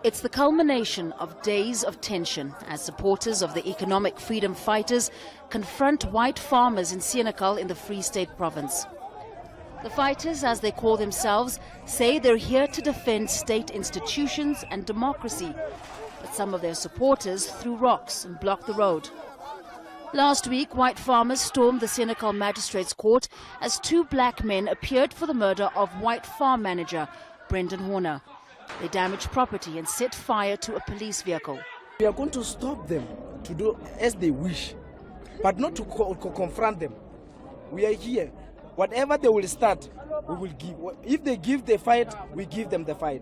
It's the culmination of days of tension as supporters of the economic freedom fighters confront white farmers in Senekal in the Free State province. The fighters, as they call themselves, say they're here to defend state institutions and democracy, but some of their supporters threw rocks and blocked the road. Last week, white farmers stormed the Senekal Magistrates Court as two black men appeared for the murder of white farm manager Brendan Horner. They damaged property and set fire to a police vehicle. We are going to stop them to do as they wish, but not to confront them. We are here. Whatever they will start, we will give. If they give the fight, we give them the fight.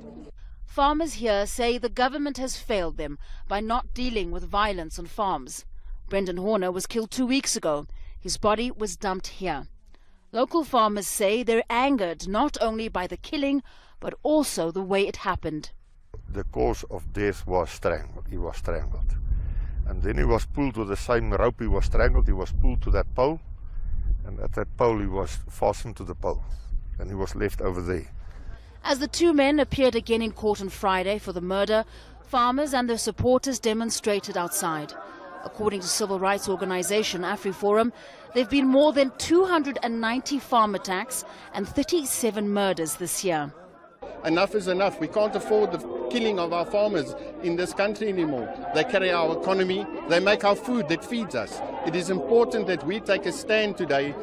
Farmers here say the government has failed them by not dealing with violence on farms. Brendan Horner was killed 2 weeks ago. His body was dumped here. Local farmers say they're angered not only by the killing, but also the way it happened. The cause of death was strangled. He was strangled. And then he was pulled with the same rope he was strangled. He was pulled to that pole. And at that pole he was fastened to the pole. And he was left over there. As the two men appeared again in court on Friday for the murder, farmers and their supporters demonstrated outside. According to civil rights organization AfriForum, there have been more than 290 farm attacks and 37 murders this year. Enough is enough. We can't afford the killing of our farmers in this country anymore. They carry our economy, they make our food that feeds us. It is important that we take a stand today.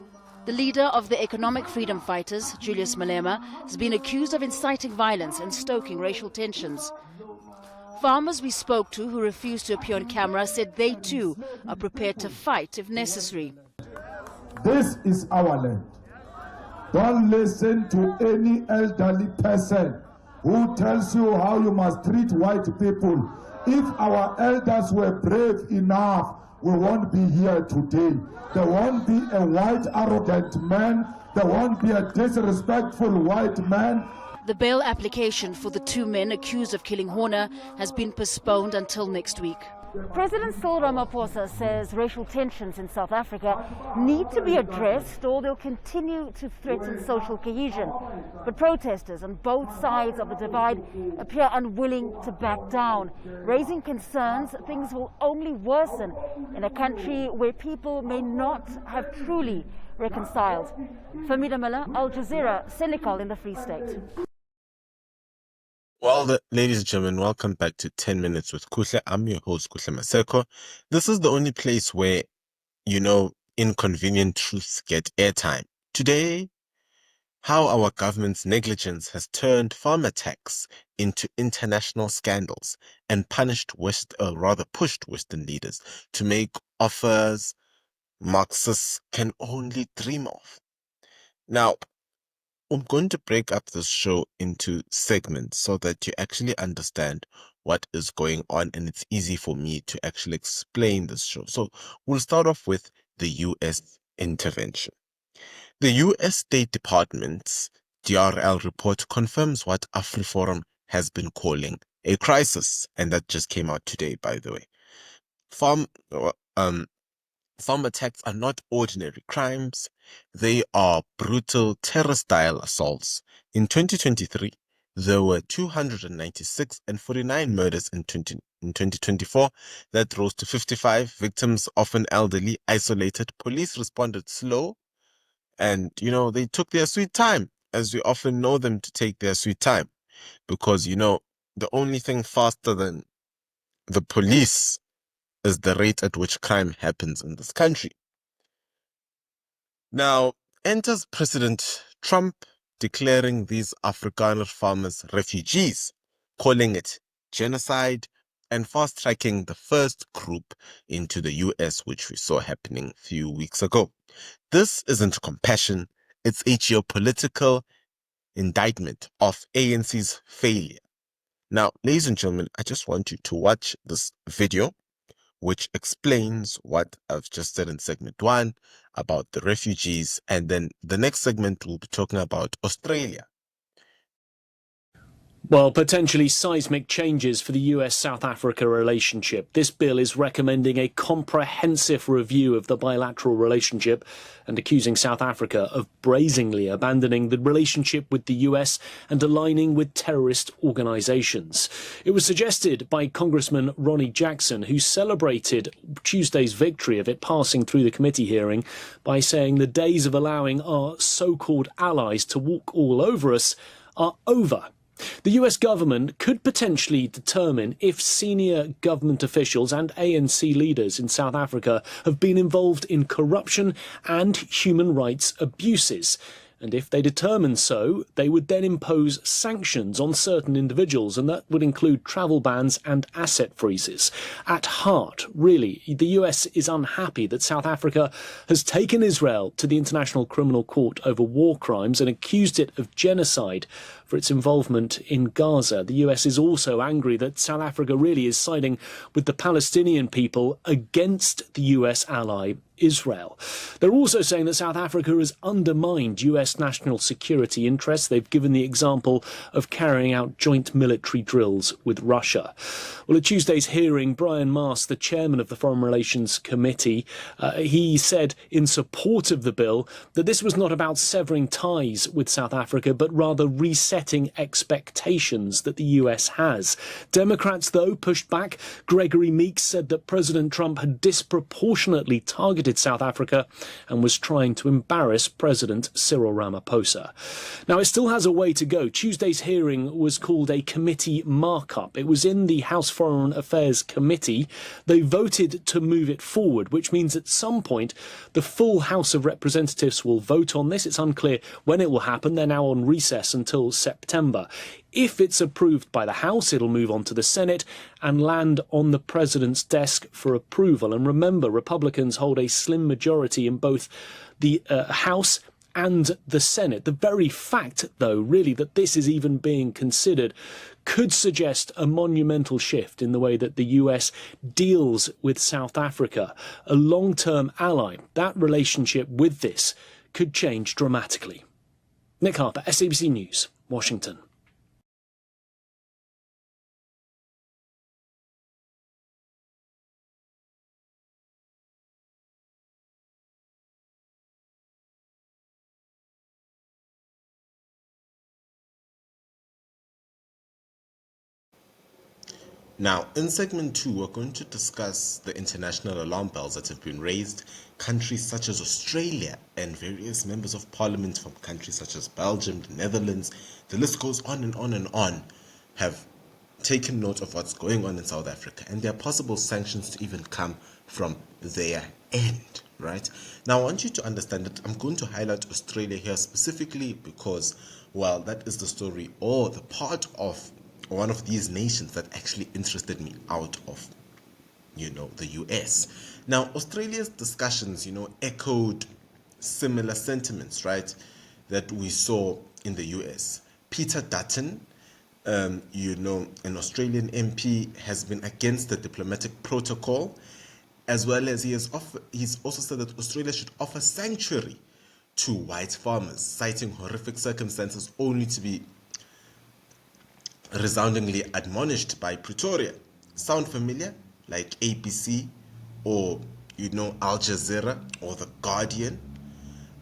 The leader of the economic freedom fighters, Julius Malema, has been accused of inciting violence and stoking racial tensions. Farmers we spoke to who refused to appear on camera said they too are prepared to fight if necessary. This is our land. Don't listen to any elderly person who tells you how you must treat white people. If our elders were brave enough, we won't be here today. There won't be a white arrogant man. There won't be a disrespectful white man. The bail application for the two men accused of killing Horner has been postponed until next week. President Cyril Ramaphosa says racial tensions in South Africa need to be addressed or they'll continue to threaten social cohesion. But protesters on both sides of the divide appear unwilling to back down, raising concerns things will only worsen in a country where people may not have truly reconciled. Famida Miller, Al Jazeera, Senekal in the Free State. Well, ladies and gentlemen, welcome back to 10 Minutes with Kuhle. I'm your host, Kuhle Maseko. This is the only place where, inconvenient truths get airtime. Today, how our government's negligence has turned farm attacks into international scandals and pushed Western leaders to make offers Marxists can only dream of. Now, I'm going to break up this show into segments so that you actually understand what is going on and it's easy for me to actually explain this show. So we'll start off with the U.S. intervention. The U.S. State Department's DRL report confirms what AfriForum has been calling a crisis, and that just came out today, by the way. Farm attacks are not ordinary crimes. They are brutal terror-style assaults. In 2023, there were 296 and 49 murders in 2024. That rose to 55. Victims, often elderly, isolated. Police responded slow. And, they took their sweet time, as we often know them to take their sweet time. Because, the only thing faster than the police is the rate at which crime happens in this country. Now, enters President Trump declaring these Afrikaner farmers refugees, calling it genocide, and fast-tracking the first group into the US, which we saw happening a few weeks ago. This isn't compassion, it's a geopolitical indictment of ANC's failure. Now, ladies and gentlemen, I just want you to watch this video, which explains what I've just said in segment 1 about the refugees. And then the next segment we'll be talking about Australia. Well, potentially seismic changes for the US-South Africa relationship. This bill is recommending a comprehensive review of the bilateral relationship and accusing South Africa of brazenly abandoning the relationship with the US and aligning with terrorist organizations. It was suggested by Congressman Ronnie Jackson, who celebrated Tuesday's victory of it passing through the committee hearing by saying the days of allowing our so-called allies to walk all over us are over. The US government could potentially determine if senior government officials and ANC leaders in South Africa have been involved in corruption and human rights abuses. And if they determine so, they would then impose sanctions on certain individuals, and that would include travel bans and asset freezes. At heart, really, the US is unhappy that South Africa has taken Israel to the International Criminal Court over war crimes and accused it of genocide for its involvement in Gaza. The US is also angry that South Africa really is siding with the Palestinian people against the US ally Israel. They're also saying that South Africa has undermined US national security interests. They've given the example of carrying out joint military drills with Russia. Well, at Tuesday's hearing, Brian Mast, the chairman of the Foreign Relations Committee, he said in support of the bill that this was not about severing ties with South Africa, but rather resetting expectations that the US has. Democrats, though, pushed back. Gregory Meeks said that President Trump had disproportionately targeted South Africa and was trying to embarrass President Cyril Ramaphosa. Now, it still has a way to go. Tuesday's hearing was called a committee markup. It was in the House Foreign Affairs Committee. They voted to move it forward, which means at some point the full House of Representatives will vote on this. It's unclear when it will happen. They're now on recess until September. If it's approved by the House, it'll move on to the Senate and land on the president's desk for approval. And remember, Republicans hold a slim majority in both the House and the Senate. The very fact, though, really, that this is even being considered could suggest a monumental shift in the way that the US deals with South Africa, a long-term ally. That relationship with this could change dramatically. Nick Harper, SABC News, Washington. Now, in segment 2, we're going to discuss the international alarm bells that have been raised. Countries such as Australia and various members of parliament from countries such as Belgium, the Netherlands, the list goes on and on and on, have taken note of what's going on in South Africa, and there are possible sanctions to even come from their end, right? Now, I want you to understand that I'm going to highlight Australia here specifically because, well, that is the story or the part of one of these nations that actually interested me out of, the US. Now, Australia's discussions, echoed similar sentiments, right, that we saw in the US. Peter Dutton, an Australian MP, has been against the diplomatic protocol, as well as he's also said that Australia should offer sanctuary to white farmers, citing horrific circumstances only to be resoundingly admonished by Pretoria. Sound familiar? Like ABC or, Al Jazeera or The Guardian?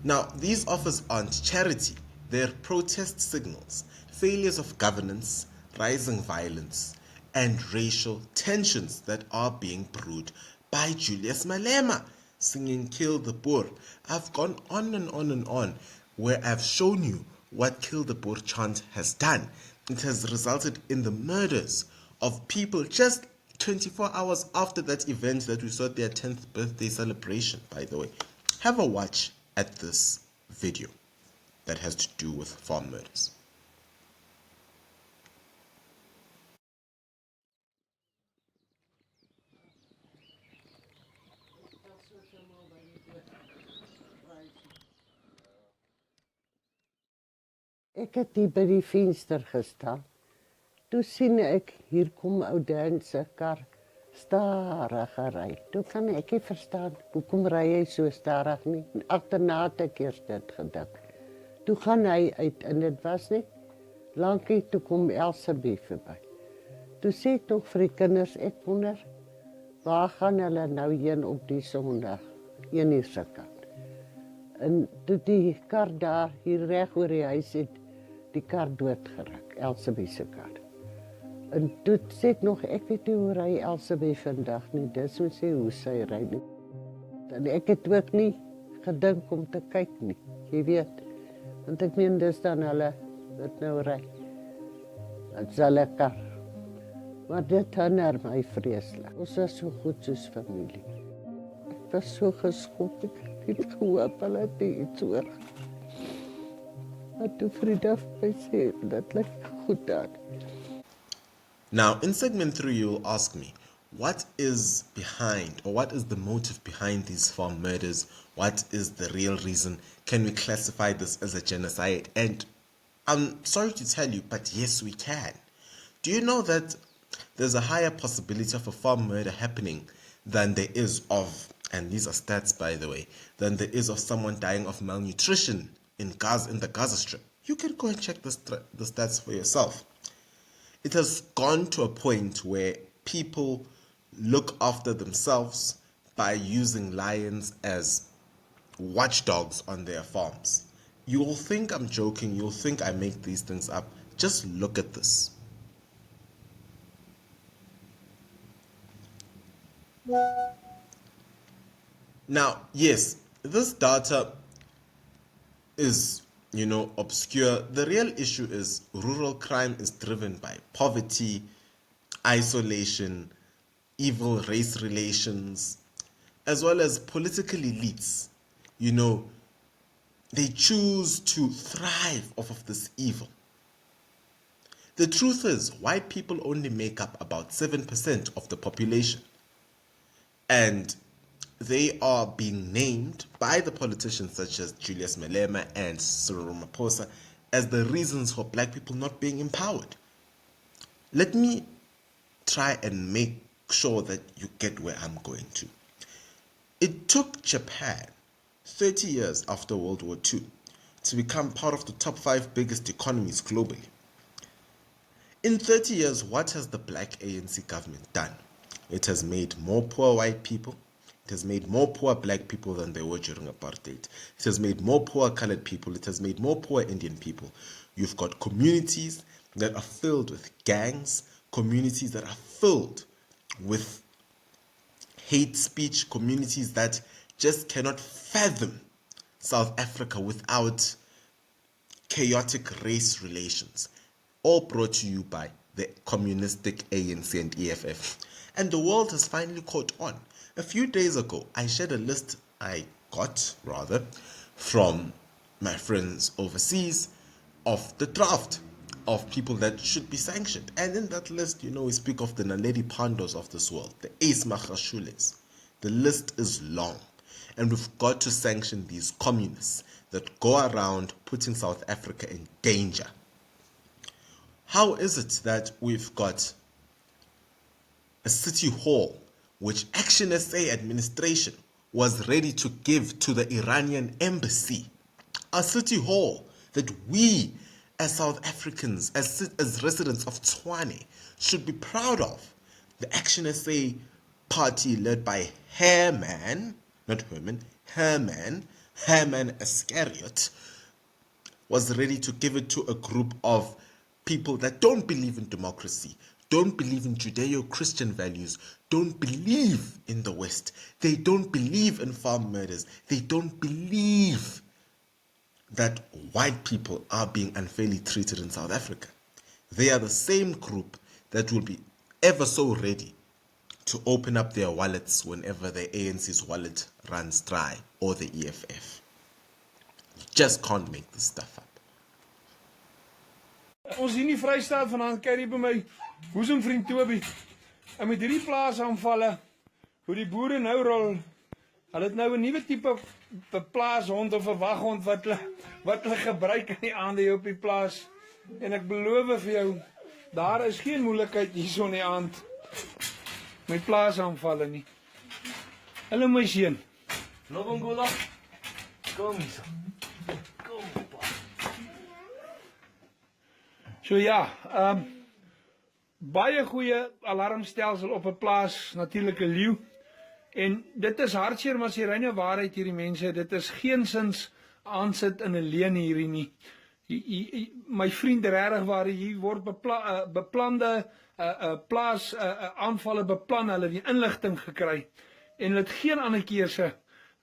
Now, these offers aren't charity. They're protest signals, failures of governance, rising violence, and racial tensions that are being brewed by Julius Malema, singing Kill the Boer. I've gone on and on and on, where I've shown you what Kill the Boer chant has done. It has resulted in the murders of people just 24 hours after that event that we saw at their 10th birthday celebration, by the way. Have a watch at this video that has to do with farm murders. Ek het hier by die venster gestaan. Toe sien ek hier kom ou Dan se kar stadig ry. Toe kan ek nie verstaan hoekom ry hy so stadig nie. Agterna het ek eers dit gedink. Toe gaan hy uit en dit was net Lankie toe kom Elsabie verby. Toe sê ek nog vir die kinders, ek wonder, waar gaan hulle nou heen op die Sondag, 1 uur se kant. En toe die kar daar, hier reg oor die huis het, die kar doodgerak, Elsabie se kar. En toe sê ek nog, ek weet nie hoe ry Elsabie vandag nie, dis moet sê hoe sy ry nie. En ek het ook nie gedink om te kyk nie, jy weet. Want ek meen, dis dan hulle wat nou ry. Het is hulle kar. Maar dit herinner my vreeslik. Ons was so goed soos familie. Ek was so geskok, ek het nie gehoop, hulle het nie iets oor. Maar toe Frida vir my sê, dat lyk goed daar. Now, in segment 3, you will ask me, what is behind, or what is the motive behind these farm murders? What is the real reason? Can we classify this as a genocide? And I'm sorry to tell you, but yes, we can. Do you know that there's a higher possibility of a farm murder happening than there is of, and these are stats by the way, than there is of someone dying of malnutrition in the Gaza Strip? You can go and check the stats for yourself. It has gone to a point where people look after themselves by using lions as watchdogs on their farms. You will think I'm joking, you'll think I make these things up. Just look at this. Now, yes, this data is, obscure. The real issue is rural crime is driven by poverty, isolation, evil race relations, as well as political elites. They choose to thrive off of this evil. The truth is, white people only make up about 7% of the population. And they are being named by the politicians such as Julius Malema and Cyril Ramaphosa as the reasons for black people not being empowered. Let me try and make sure that you get where I'm going to. It took Japan 30 years after World War II to become part of the top 5 biggest economies globally. In 30 years, what has the black ANC government done? It has made more poor white people. It has made more poor black people than they were during apartheid. It has made more poor colored people. It has made more poor Indian people. You've got communities that are filled with gangs, communities that are filled with hate speech, communities that just cannot fathom South Africa without chaotic race relations. All brought to you by the communistic ANC and EFF. And the world has finally caught on. A few days ago, I shared a list I got, from my friends overseas of the draft of people that should be sanctioned. And in that list, we speak of the Naledi Pandos of this world, the Ace Magashules. The list is long. And we've got to sanction these communists that go around putting South Africa in danger. How is it that we've got a city hall which Action SA administration was ready to give to the Iranian embassy? A city hall that we as South Africans, as residents of Tshwane, should be proud of. The Action SA party led by Herman Iscariot was ready to give it to a group of people that don't believe in democracy, don't believe in Judeo-Christian values, don't believe in the West. They don't believe in farm murders. They don't believe that white people are being unfairly treated in South Africa. They are the same group that will be ever so ready to open up their wallets whenever the ANC's wallet runs dry, or the EFF. You just can't make this stuff up. Ons hier in die Vrystaat vanaand kyk hier by my boezemvriend Toby. En met hierdie plaasaanvalle, hoe die boere nou rol, hulle het nou 'n nuwe tipe plaashond of 'n waghond wat hulle gebruik in die aande hier op die plaas. En ek beloof vir jou, daar is geen moeilikheid hierso in die aand met plaasaanvalle nie. Hallo my seun. Lobongula. Kom hier. Kom pa. So ja, baie goeie alarmstelsel op 'n plaas, natuurlik 'n leeu. En dit is hartseer, maar as jy reine waarheid hierdie mense, dit is geensins aansit in 'n leuen hierdie nie. My vriend regtig waar hier word beplande plaas aanvalle beplan, hulle die inligting gekry en hulle het geen ander keuse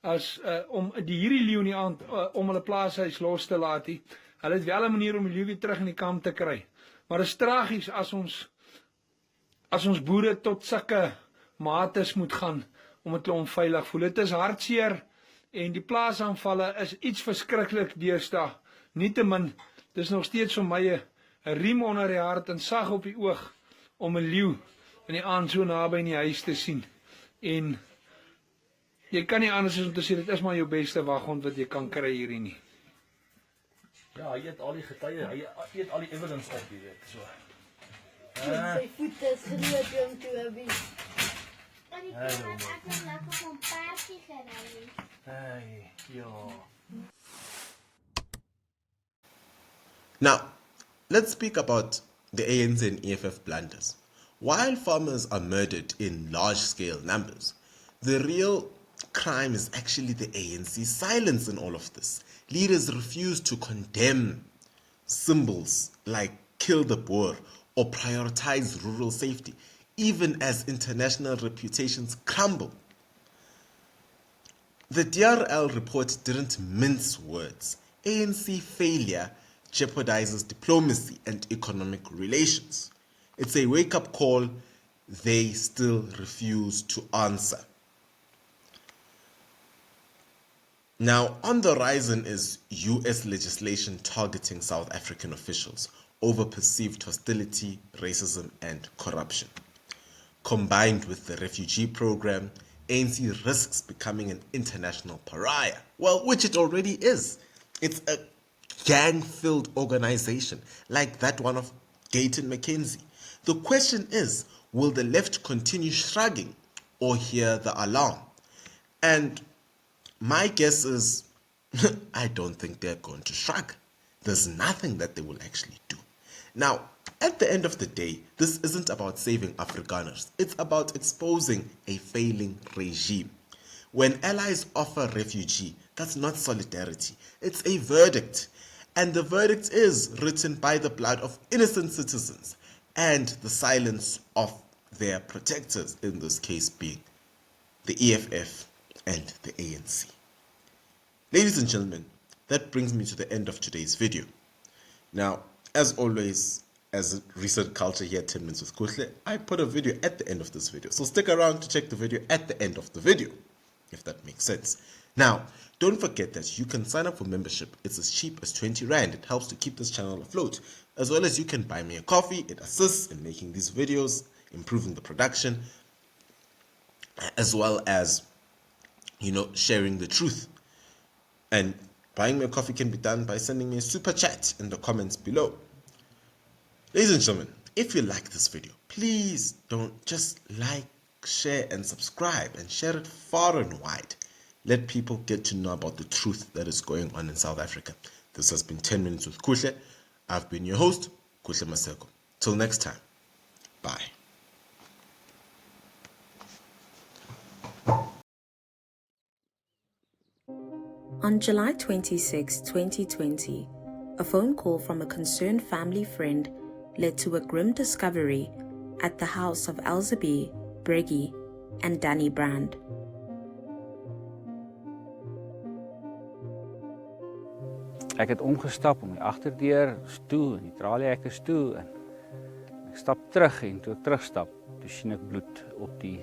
as om hierdie leeu in die aand om hulle plaashuis los te laat nie. Hulle het wel 'n manier om die leeu weer terug in die kamp te kry. Maar dit is tragies as ons boere tot sulke mates moet gaan omdat hulle onveilig voel. Dit is hartseer en die plaasaanvalle is iets verskriklik deesdae. Nietemin, dis nog steeds vir my 'n riem onder die hart en sag op die oog om 'n leeu in die aand so naby in die huis te sien. En jy kan nie anders as om te sê dit is maar jou beste waghond wat jy kan kry hierdie nie. Ja, hy het al die getuie, hy het al die evidence op, jy weet, so. Sy voete is groot om te hebben. En die kind het echt lekker van paardje gereden. Hey, ja. Now, let's speak about the ANC and EFF blunders. While farmers are murdered in large-scale numbers, the real crime is actually the ANC's silence in all of this. Leaders refuse to condemn symbols like kill the Boer or prioritize rural safety, even as international reputations crumble. The DRL report didn't mince words. ANC failure jeopardizes diplomacy and economic relations. It's a wake-up call they still refuse to answer. Now, on the horizon is US legislation targeting South African officials over perceived hostility, racism, and corruption. Combined with the refugee program, ANC risks becoming an international pariah. Well, which it already is. It's a gang-filled organization like that one of Gayton McKenzie. The question is, will the left continue shrugging or hear the alarm? And my guess is, I don't think they're going to shrug. There's nothing that they will actually do. Now, at the end of the day, this isn't about saving Afrikaners. It's about exposing a failing regime. When allies offer refugee, that's not solidarity. It's a verdict. And the verdict is written by the blood of innocent citizens and the silence of their protectors, in this case being the EFF and the ANC. Ladies and gentlemen, that brings me to the end of today's video. Now, as always, as a recent culture here at 10 Minutes with Kuhle, I put a video at the end of this video. So stick around to check the video at the end of the video, if that makes sense. Now, don't forget that you can sign up for membership. It's as cheap as 20 Rand. It helps to keep this channel afloat. As well as you can buy me a coffee. It assists in making these videos, improving the production, as well as, sharing the truth. And buying me a coffee can be done by sending me a super chat in the comments below. Ladies and gentlemen, if you like this video, please don't just like, share, and subscribe, and share it far and wide. Let people get to know about the truth that is going on in South Africa. This has been 10 Minutes with Kuhle. I've been your host, Kuhle Maseko. Till next time, bye. On July 26, 2020, a phone call from a concerned family friend led to a grim discovery at the house of Elzebie, Breggie, and Danny Brand. Ek het omgestap om die agterdeur toe en die traliehekke toe en ek stap terug en toe ek terugstap, toe sien ek bloed op die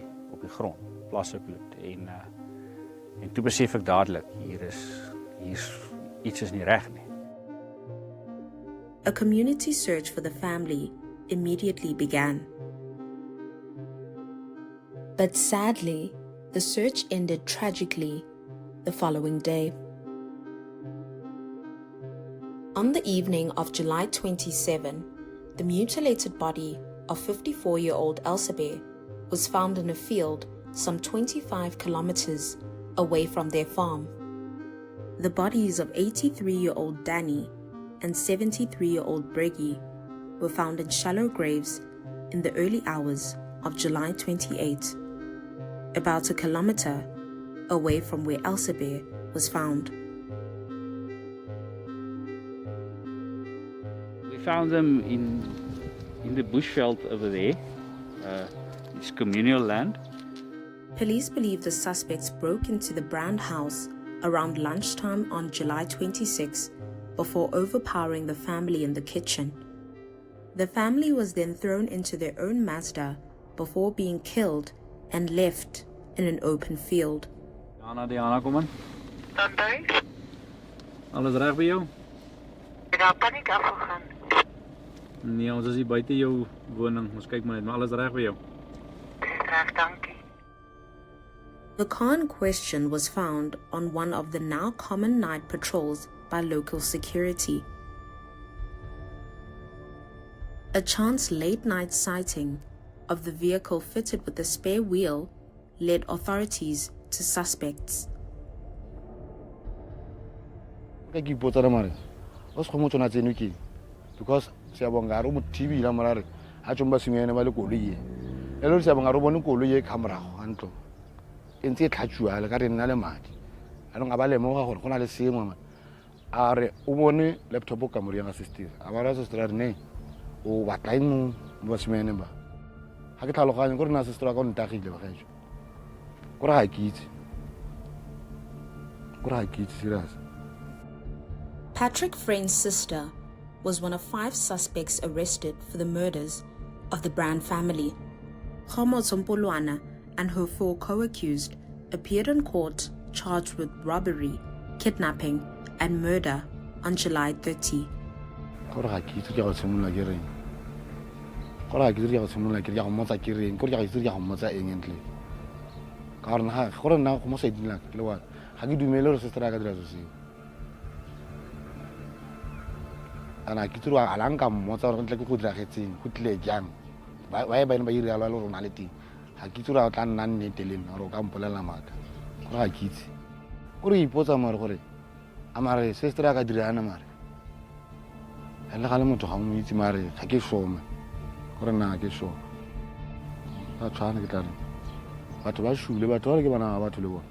grond, plasse bloed en toe besef ek dadelik hier iets is nie reg nie. A community search for the family immediately began. But sadly, the search ended tragically the following day. On the evening of July 27, the mutilated body of 54-year-old Elzebie was found in a field some 25 kilometers away from their farm. The bodies of 83-year-old Danny and 73-year-old Breggie were found in shallow graves in the early hours of July 28, about a kilometer away from where Elzebir was found. We found them in the bushveld over there. It's communal land. Police believe the suspects broke into the Brand house around lunchtime on July 26 before overpowering the family in the kitchen. The family was then thrown into their own Mazda before being killed and left in an open field. Diana, kom in. Alles reg by jou? Daar kan nie afgegaan. Nee, ons is hier buite jou woning. Ons kyk maar net, maar alles reg by jou? Reg, dankie. The car in question was found on one of the now common night patrols by local security. A chance late-night sighting of the vehicle fitted with a spare wheel led authorities to suspects. Because siabonga ro mo TV la morare ha tsomba simene ba le koloi e lo siabonga ro bone koloi e camera antlo entse tlhatshua le ka re nna le madi a no ngaba le mo ga gore gona le sengwe a re o bone laptop ka mori ya sister a ba ra sister ne o batla eng mo simene ba ha ke tlhaloganya gore na sister ka ntagile ba gaetsho gore ha ke itse serious. Patrick Friend's sister was one of 5 suspects arrested for the murders of the Brand family. Khomo Tsompolwana and her 4 co-accused appeared in court charged with robbery, kidnapping, and murder on July 30. Ana kituru alanga motsa re ntle ke go dira getseng go tlile jang ba ba ine ba iri ala lo rona le ting ha kituru a tla nna nnete le nna ro ka mpolela maka go ga kitse go re ipotsa mare gore amare sister ka dira ana mare ela ga le motho ga mo itse mare ga ke shoma gore na ke shoma ba tshwana ke tla re batho ba shule batho ba ke bana ba batho le bona.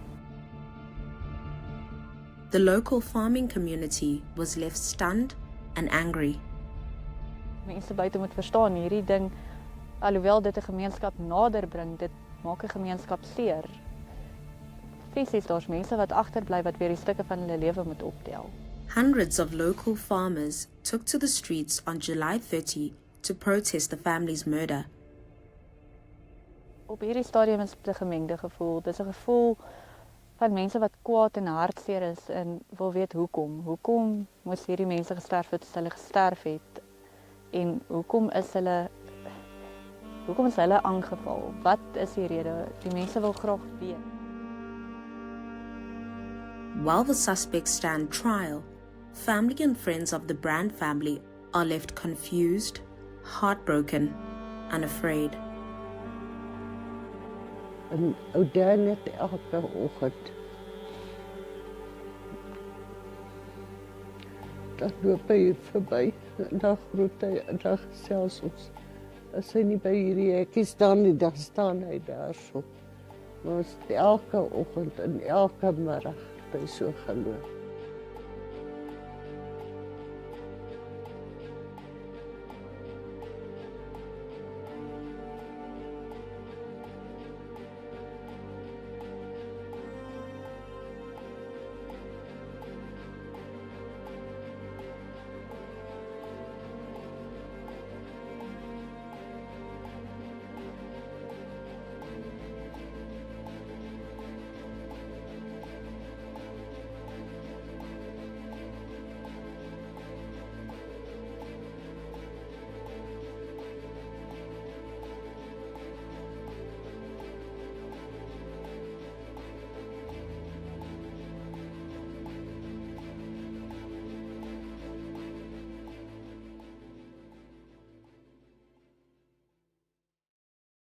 The local farming community was left stunned and angry. Mense buite moet verstaan hierdie ding, alhoewel dit 'n gemeenskap nader bring, dit maak 'n gemeenskap seer. Fisies daar's mense wat agterbly wat weer die stukke van hulle lewe moet optel. Hundreds of local farmers took to the streets on July 30 to protest the family's murder. Op hierdie stadium is dit 'n gemengde gevoel. Dis 'n gevoel van mense wat kwaad en hartseer is en wil weet hoekom. Hoekom moes hierdie mense gesterf het as hulle gesterf het? En hoekom is hulle aangeval? Wat is die rede? Die mense wil graag weet. While the suspects stand trial, family and friends of the Brand family are left confused, heartbroken, and afraid. En ou Dan het elke oggend dan loop hy hier verby en dan groet hy en dan gesels ons. As hy nie by hierdie hekkie staan nie, dan staan hy daar so. Maar ons elke oggend en elke middag by so geloop.